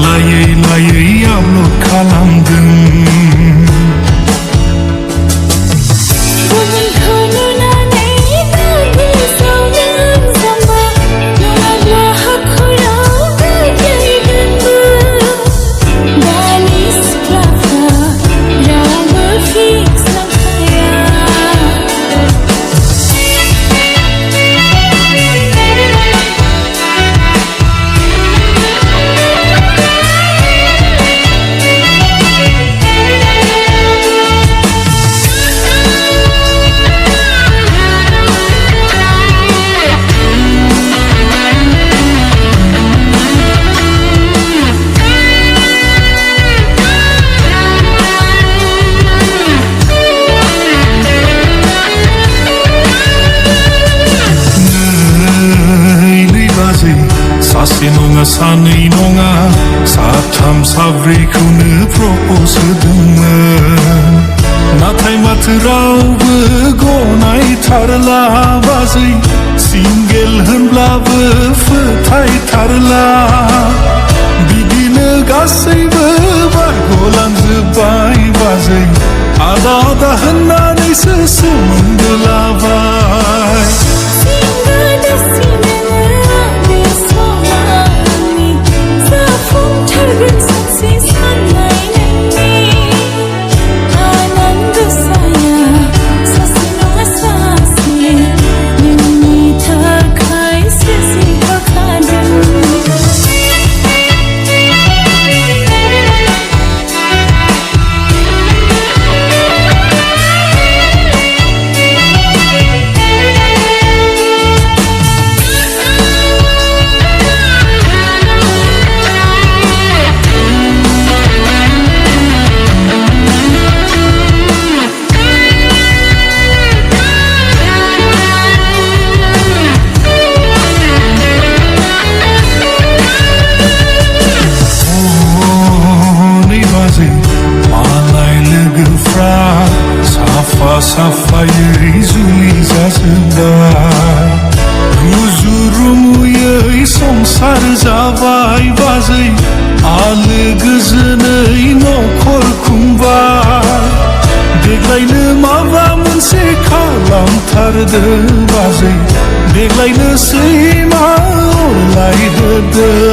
लायै लायै आपल'ड खालामदों सासे नङा सानै नङा साथाम साब्रैखौनो प्रप'ज होदोंमोन नाथाय माथो रावबो गनायथारला बाजै सिंगेल होनब्लाबो फोथायथारला बिदिनो गासैबो बारग'लांजोब्बाय बाजै आदा आदा होननानैसो सोमोन्दो लाबाय साफायै जुलि जाजोब्बाय रुजु रुमुयै संसार जाबाय बाजै आलो गोजोनै न'खर खुंबाय देग्लायनो माबा मोनसे खालामथारदों बाजै देग्लायनो सैमा अरलायहोदों